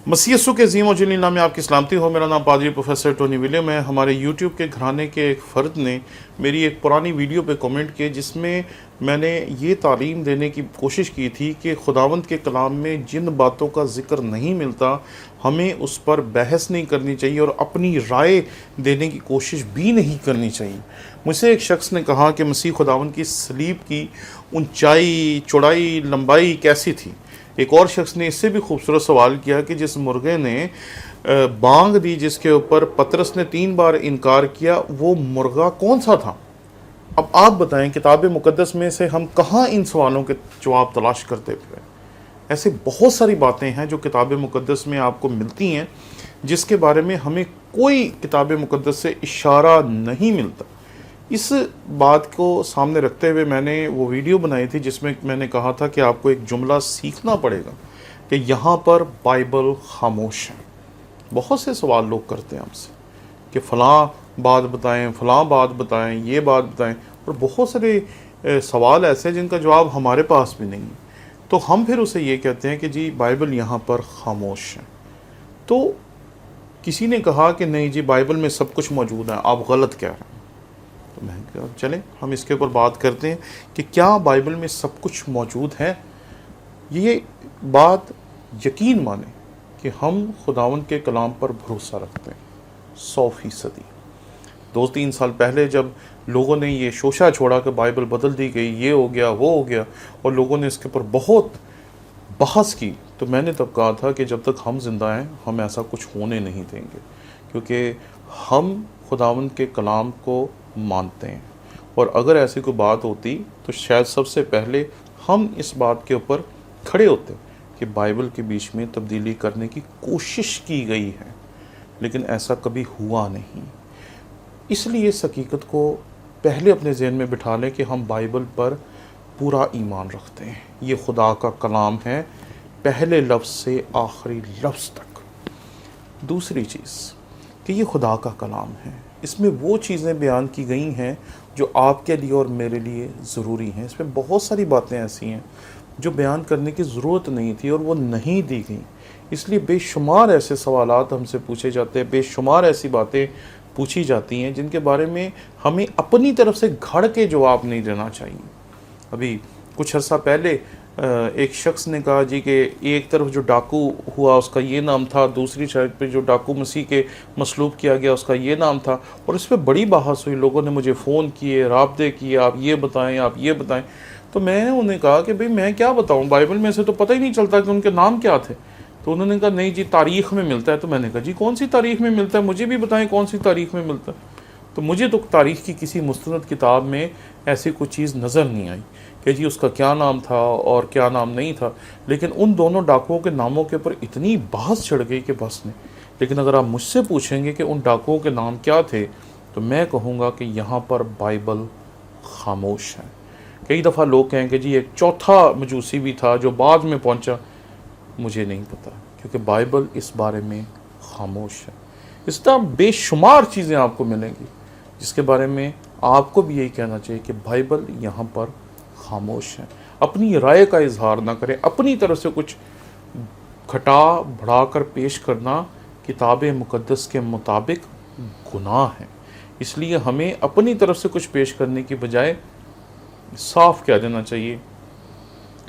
मसीह यीशु के अज़ीम और जलील नाम में आपकी सलामती हो। मेरा नाम पादरी प्रोफेसर टोनी विलियम है। हमारे यूट्यूब के घराने के एक फ़र्द ने मेरी एक पुरानी वीडियो पे कमेंट किए जिसमें मैंने ये तालीम देने की कोशिश की थी कि खुदावंद के कलाम में जिन बातों का ज़िक्र नहीं मिलता हमें उस पर बहस नहीं करनी चाहिए और अपनी राय देने की कोशिश भी नहीं करनी चाहिए। मुझसे एक शख्स ने कहा कि मसीह खुदावंद की सलीब की ऊंचाई, चौड़ाई, लंबाई कैसी थी। एक और शख्स ने इससे भी खूबसूरत सवाल किया कि जिस मुर्गे ने बांग दी, जिसके ऊपर पतरस ने 3 बार इनकार किया, वो मुर्गा कौन सा था। अब आप बताएं, किताब मुकद्दस में से हम कहाँ इन सवालों के जवाब तलाश करते फिरे। ऐसे बहुत सारी बातें हैं जो किताब मुकद्दस में आपको मिलती हैं जिसके बारे में हमें कोई किताब मुकद्दस से इशारा नहीं मिलता। इस बात को सामने रखते हुए मैंने वो वीडियो बनाई थी जिसमें मैंने कहा था कि आपको एक जुमला सीखना पड़ेगा कि यहाँ पर बाइबल खामोश है। बहुत से सवाल लोग करते हैं हमसे कि फ़लाँ बात बताएं, फ़लाँ बात बताएं, ये बात बताएं, और बहुत सारे सवाल ऐसे हैं जिनका जवाब हमारे पास भी नहीं है। तो हम फिर उसे ये कहते हैं कि जी बाइबल यहाँ पर खामोश है। तो किसी ने कहा कि नहीं जी बाइबल में सब कुछ मौजूद है, आप गलत कह रहे हैं। तो मैं कहा चलें हम इसके ऊपर बात करते हैं कि क्या बाइबल में सब कुछ मौजूद है। ये बात यकीन माने कि हम खुदावंद के कलाम पर भरोसा रखते हैं 100%। 2-3 साल पहले जब लोगों ने ये शोशा छोड़ा कि बाइबल बदल दी गई, ये हो गया, वो हो गया, और लोगों ने इसके ऊपर बहुत बहस की, तो मैंने तब कहा था कि जब तक हम जिंदा हैं हम ऐसा कुछ होने नहीं देंगे, क्योंकि हम खुदावंद के कलाम को मानते हैं। और अगर ऐसी कोई बात होती तो शायद सबसे पहले हम इस बात के ऊपर खड़े होते कि बाइबल के बीच में तब्दीली करने की कोशिश की गई है, लेकिन ऐसा कभी हुआ नहीं। इसलिए इस हकीकत को पहले अपने ज़हन में बिठा लें कि हम बाइबल पर पूरा ईमान रखते हैं। ये खुदा का कलाम है, पहले लफ्ज़ से आखिरी लफ्ज़ तक। दूसरी चीज़ कि ये खुदा का कलाम है, इसमें वो चीज़ें बयान की गई हैं जो आपके लिए और मेरे लिए ज़रूरी हैं। इसमें बहुत सारी बातें ऐसी हैं जो बयान करने की ज़रूरत नहीं थी और वो नहीं दी गई। इसलिए बेशुमार ऐसे सवालात हमसे पूछे जाते हैं, बेशुमार ऐसी बातें पूछी जाती हैं जिनके बारे में हमें अपनी तरफ से घड़ के जवाब नहीं देना चाहिए। अभी कुछ अर्सा पहले एक शख्स ने कहा जी कि एक तरफ जो डाकू हुआ उसका ये नाम था, दूसरी साइड पे जो डाकू मसीह के मसलूब किया गया उसका ये नाम था, और इस पर बड़ी बहस हुई। लोगों ने मुझे फ़ोन किए, राब्ते किए, आप ये बताएं, आप ये बताएं। तो मैंने उन्हें कहा कि भाई मैं क्या बताऊं, बाइबल में से तो पता ही नहीं चलता कि उनके नाम क्या थे। तो उन्होंने कहा नहीं जी तारीख़ में मिलता है। तो मैंने कहा जी कौन सी तारीख़ में मिलता है, मुझे भी बताएं कौन सी तारीख़ में मिलता है। तो मुझे तो तारीख़ की किसी मुस्तनद किताब में ऐसी कोई चीज़ नज़र नहीं आई कि जी उसका क्या नाम था और क्या नाम नहीं था। लेकिन उन दोनों डाकुओं के नामों के ऊपर इतनी बहस चढ़ गई कि बस नहीं। लेकिन अगर आप मुझसे पूछेंगे कि उन डाकुओं के नाम क्या थे, तो मैं कहूँगा कि यहाँ पर बाइबल खामोश है। कई दफ़ा लोग कहें कि जी एक चौथा मजूसी भी था जो बाद में पहुँचा, मुझे नहीं पता, क्योंकि बाइबल इस बारे में खामोश है। इस तरह बेशुमार चीज़ें आपको मिलेंगी जिसके बारे में आपको भी यही कहना चाहिए कि बाइबल यहाँ पर खामोश है। अपनी राय का इजहार ना करें, अपनी तरफ से कुछ घटा बढ़ा कर पेश करना किताब मुकद्दस के मुताबिक गुनाह है। इसलिए हमें अपनी तरफ से कुछ पेश करने की बजाय साफ कह देना चाहिए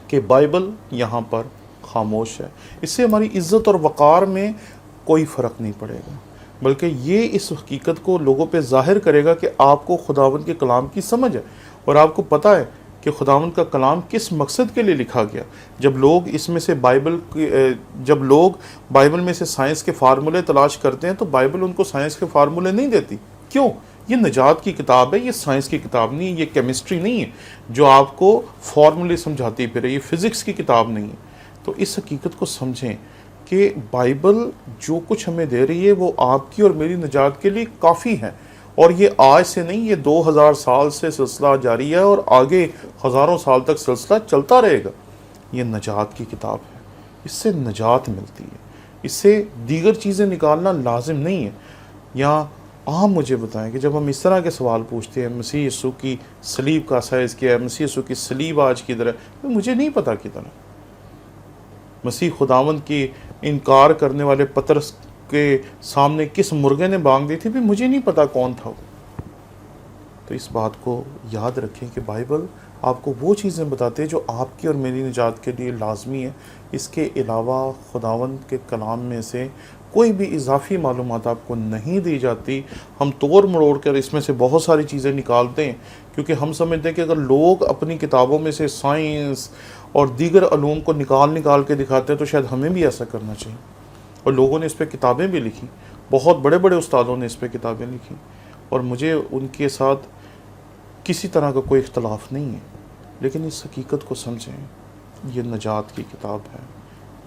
कि बाइबल यहाँ पर खामोश है। इससे हमारी इज़्ज़त और वक़ार में कोई फ़र्क नहीं पड़ेगा, बल्कि ये इस हकीकत को लोगों पे ज़ाहिर करेगा कि आपको खुदावंद के कलाम की समझ है और आपको पता है कि खुदावंद का कलाम किस मकसद के लिए लिखा गया। जब लोग इसमें से जब लोग बाइबल में से साइंस के फार्मूले तलाश करते हैं तो बाइबल उनको साइंस के फार्मूले नहीं देती। क्यों? ये निजात की किताब है, ये साइंस की किताब नहीं है, ये केमिस्ट्री नहीं है जो आपको फार्मूले समझाती फिर, ये फ़िज़िक्स की किताब नहीं है। तो इस हकीकत को समझें कि बाइबल जो कुछ हमें दे रही है वो आपकी और मेरी निजात के लिए काफ़ी है। और ये आज से नहीं, ये 2000 साल से सिलसिला जारी है और आगे हज़ारों साल तक सिलसिला चलता रहेगा। ये निजात की किताब है, इससे निजात मिलती है, इससे दीगर चीज़ें निकालना लाजिम नहीं है। या आप मुझे बताएं कि जब हम इस तरह के सवाल पूछते हैं, मसीह यीशु की सलीब का साइज़ क्या है, मसीह यीशु की सलीब आज किधर है, तो मुझे नहीं पता किधर है। मसीह खुदावंद की انکار کرنے والے پطرس کے سامنے کس مرغے نے بانگ دی تھی بھی مجھے نہیں پتا کون تھا وہ۔ تو اس بات کو یاد رکھیں کہ بائبل آپ کو وہ چیزیں بتاتے ہیں جو آپ کی اور میری نجات کے لیے لازمی ہے۔ اس کے علاوہ خداوند کے کلام میں سے کوئی بھی اضافی معلومات آپ کو نہیں دی جاتی۔ ہم توڑ مروڑ کر اس میں سے بہت ساری چیزیں نکالتے ہیں، کیونکہ ہم سمجھتے ہیں کہ اگر لوگ اپنی کتابوں میں سے سائنس اور دیگر علوم کو نکال کے دکھاتے ہیں تو شاید ہمیں بھی ایسا کرنا چاہیے۔ اور لوگوں نے اس پہ کتابیں بھی لکھی، بہت بڑے بڑے استادوں نے اس پہ کتابیں لکھی، اور مجھے ان کے ساتھ کسی طرح کا کوئی اختلاف نہیں ہے۔ لیکن اس حقیقت کو سمجھیں، یہ نجات کی کتاب ہے،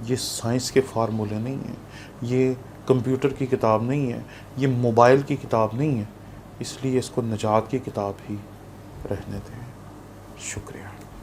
یہ سائنس کے فارمولے نہیں ہیں، یہ کمپیوٹر کی کتاب نہیں ہے، یہ موبائل کی کتاب نہیں ہے۔ اس لیے اس کو نجات کی کتاب ہی رہنے دیں۔ شکریہ۔